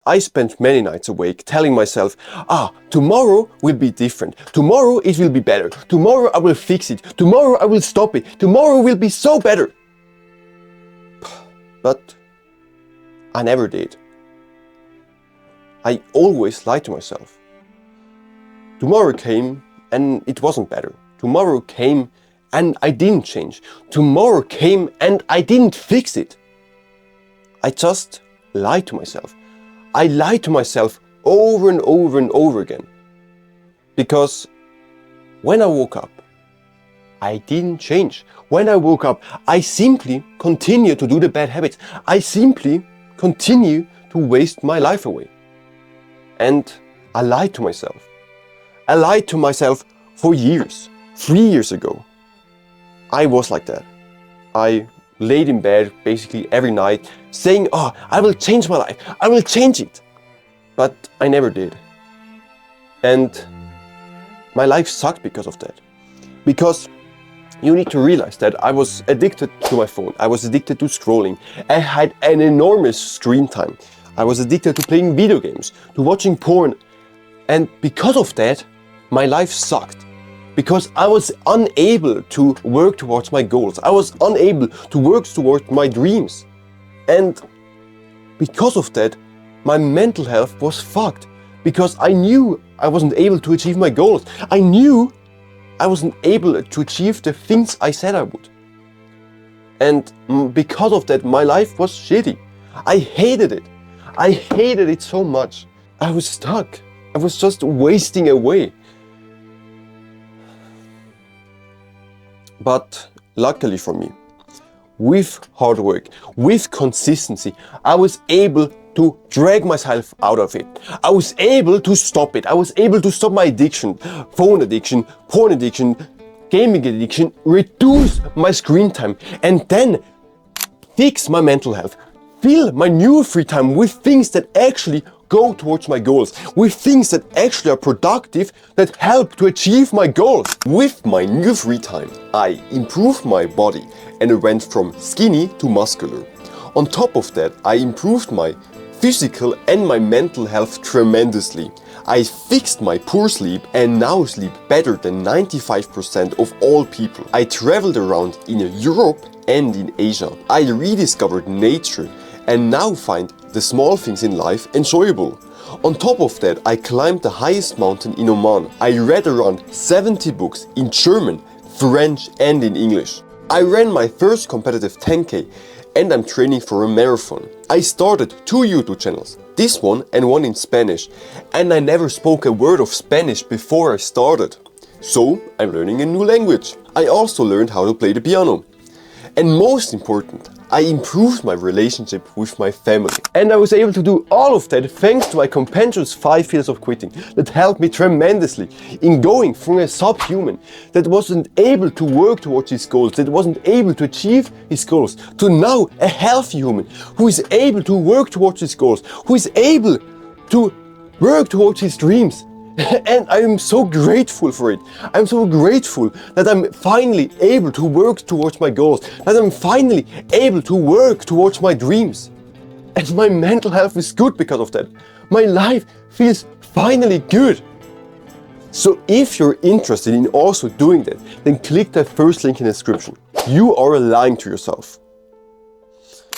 I spent many nights awake telling myself, tomorrow will be different. Tomorrow it will be better. Tomorrow I will fix it. Tomorrow I will stop it. Tomorrow will be so better. But I never did. I always lied to myself. Tomorrow came and it wasn't better. Tomorrow came and I didn't change. Tomorrow came and I didn't fix it. I just lied to myself. I lied to myself over and over and over again. Because when I woke up, I didn't change. When I woke up, I simply continued to do the bad habits. I simply continue to waste my life away. And I lied to myself. I lied to myself for years. 3 years ago, I was like that. I laid in bed basically every night saying, I will change my life. I will change it. But I never did. And my life sucked because of that. Because you need to realize that I was addicted to my phone. I was addicted to scrolling. I had an enormous screen time. I was addicted to playing video games, to watching porn. And because of that, my life sucked. Because I was unable to work towards my goals. I was unable to work towards my dreams. And because of that, my mental health was fucked. Because I knew I wasn't able to achieve my goals. I knew I wasn't able to achieve the things I said I would. And because of that, my life was shitty. I hated it. I hated it so much. I was stuck. I was just wasting away. But luckily for me, with hard work, with consistency, I was able to drag myself out of it. I was able to stop it. I was able to stop my addiction, phone addiction, porn addiction, gaming addiction, reduce my screen time, and then fix my mental health. Fill my new free time with things that actually go towards my goals, with things that actually are productive, that help to achieve my goals. With my new free time, I improved my body and I went from skinny to muscular. On top of that, I improved my physical and my mental health tremendously. I fixed my poor sleep and now sleep better than 95% of all people. I traveled around in Europe and in Asia. I rediscovered nature and now find the small things in life enjoyable. On top of that, I climbed the highest mountain in Oman. I read around 70 books in German, French and in English. I ran my first competitive 10K and I'm training for a marathon. I started 2 YouTube channels, this one and one in Spanish, and I never spoke a word of Spanish before I started. So I'm learning a new language. I also learned how to play the piano. And most important, I improved my relationship with my family. And I was able to do all of that thanks to my compendious 5 years of quitting that helped me tremendously in going from a subhuman that wasn't able to work towards his goals, that wasn't able to achieve his goals, to now a healthy human who is able to work towards his goals, who is able to work towards his dreams. And I'm so grateful for it. I'm so grateful that I'm finally able to work towards my goals, that I'm finally able to work towards my dreams. And my mental health is good because of that. My life feels finally good. So if you're interested in also doing that, then click that first link in the description. You are lying to yourself.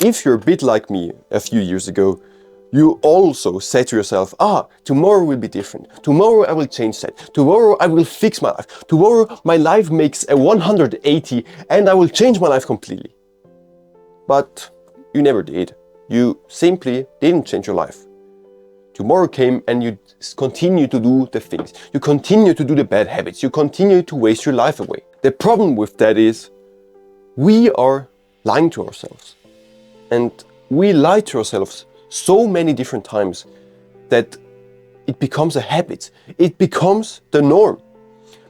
If you're a bit like me a few years ago, you also said to yourself, tomorrow will be different. Tomorrow I will change that. Tomorrow I will fix my life. Tomorrow my life makes a 180 and I will change my life completely. But you never did. You simply didn't change your life. Tomorrow came and you continue to do the things. You continue to do the bad habits. You continue to waste your life away. The problem with that is we are lying to ourselves. And we lie to ourselves so many different times that it becomes a habit. It becomes the norm.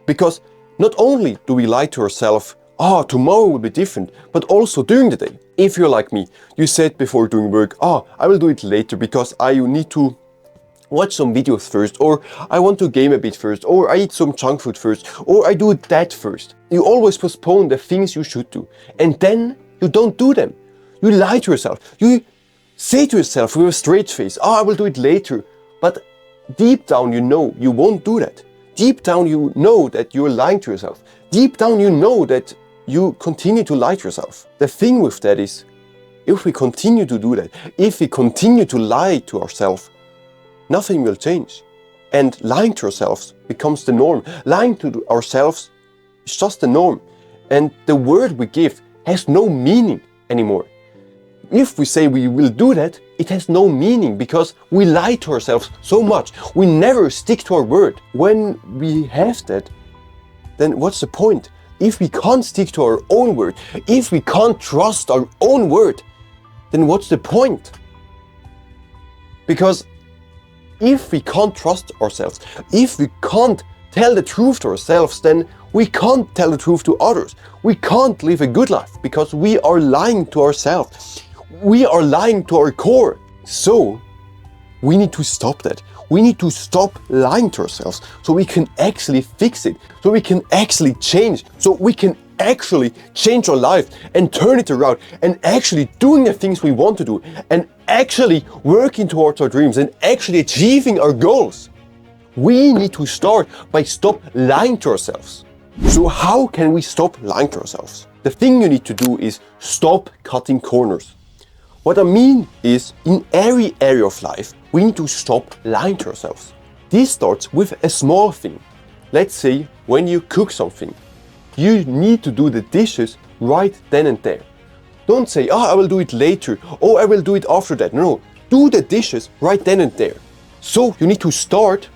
Because not only do we lie to ourselves, tomorrow will be different, but also during the day. If you're like me, you said before doing work, I will do it later because I need to watch some videos first, or I want to game a bit first, or I eat some junk food first, or I do that first. You always postpone the things you should do, and then you don't do them. You lie to yourself. You Say to yourself with a straight face, oh, I will do it later. But deep down you know you won't do that. Deep down you know that you're lying to yourself. Deep down you know that you continue to lie to yourself. The thing with that is, if we continue to do that, if we continue to lie to ourselves, nothing will change. And lying to ourselves becomes the norm. Lying to ourselves is just the norm. And the word we give has no meaning anymore. If we say we will do that, it has no meaning because we lie to ourselves so much. We never stick to our word. When we have that, then what's the point? If we can't stick to our own word, if we can't trust our own word, then what's the point? Because if we can't trust ourselves, if we can't tell the truth to ourselves, then we can't tell the truth to others. We can't live a good life because we are lying to ourselves. We are lying to our core. So we need to stop that. We need to stop lying to ourselves so we can actually fix it, so we can actually change, so we can actually change our life and turn it around and actually doing the things we want to do and actually working towards our dreams and actually achieving our goals. We need to start by stop lying to ourselves. So how can we stop lying to ourselves? The thing you need to do is stop cutting corners. What I mean is, in every area of life, we need to stop lying to ourselves. This starts with a small thing. Let's say when you cook something, you need to do the dishes right then and there. Don't say, oh, I will do it later, oh, I will do it after that. No, do the dishes right then and there. So you need to start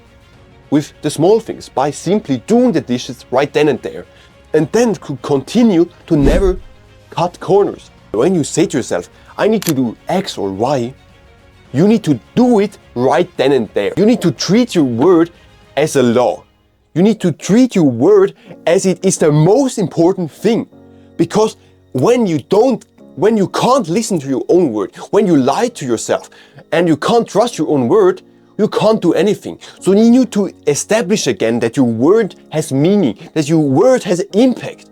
with the small things by simply doing the dishes right then and there. And then continue to never cut corners. When you say to yourself, I need to do X or Y, you need to do it right then and there. You need to treat your word as a law. You need to treat your word as it is the most important thing. Because when you can't listen to your own word, when you lie to yourself and you can't trust your own word, you can't do anything. So you need to establish again that your word has meaning, that your word has impact.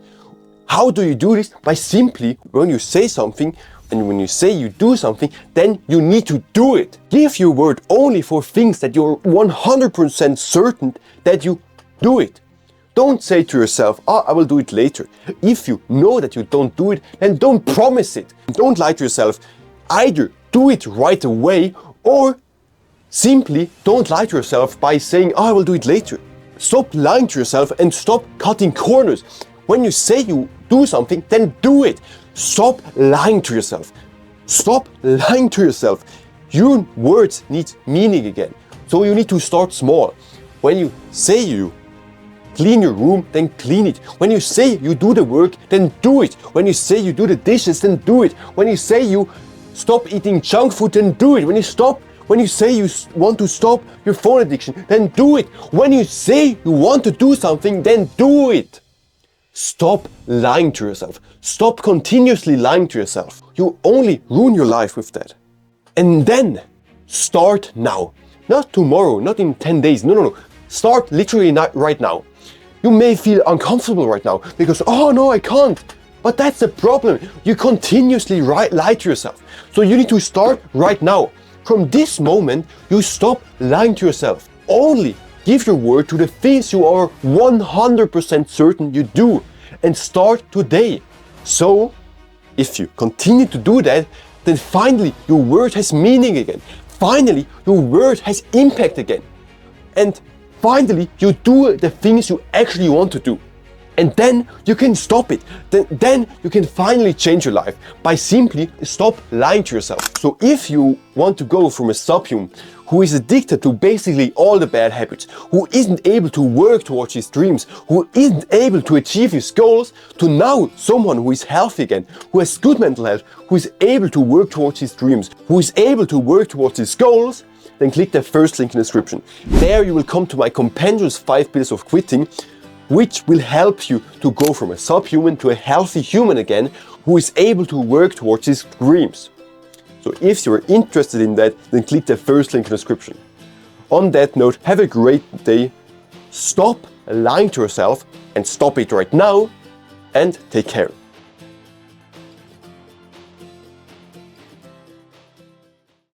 How do you do this? By simply, when you say something, and when you say you do something, then you need to do it. Give your word only for things that you're 100% certain that you do it. Don't say to yourself, I will do it later. If you know that you don't do it, then don't promise it. Don't lie to yourself. Either do it right away or simply don't lie to yourself by saying, I will do it later. Stop lying to yourself and stop cutting corners. When you say you do something, then do it. Stop lying to yourself. Stop lying to yourself. Your words need meaning again. So you need to start small. When you say you clean your room, then clean it. When you say you do the work, then do it. When you say you do the dishes, then do it. When you say you stop eating junk food, then do it. When you say you want to stop your phone addiction, then do it. When you say you want to do something, then do it. Stop lying to yourself. Stop continuously lying to yourself. You only ruin your life with that. And then start now. Not tomorrow, not in 10 days. No. Start literally right now. You may feel uncomfortable right now because, oh no, I can't. But that's the problem. You continuously lie to yourself. So you need to start right now. From this moment, you stop lying to yourself. Only give your word to the things you are 100% certain you do and start today. So, if you continue to do that, then finally your word has meaning again. Finally, your word has impact again. And finally, you do the things you actually want to do. And then you can stop it. Then you can finally change your life by simply stop lying to yourself. So if you want to go from a subhuman who is addicted to basically all the bad habits, who isn't able to work towards his dreams, who isn't able to achieve his goals, to now someone who is healthy again, who has good mental health, who is able to work towards his dreams, who is able to work towards his goals, then click the first link in the description. There you will come to my compendious 5 pillars of quitting, which will help you to go from a subhuman to a healthy human again, who is able to work towards his dreams. So if you're interested in that, then click the first link in the description. On that note, have a great day. Stop lying to yourself and stop it right now, and take care.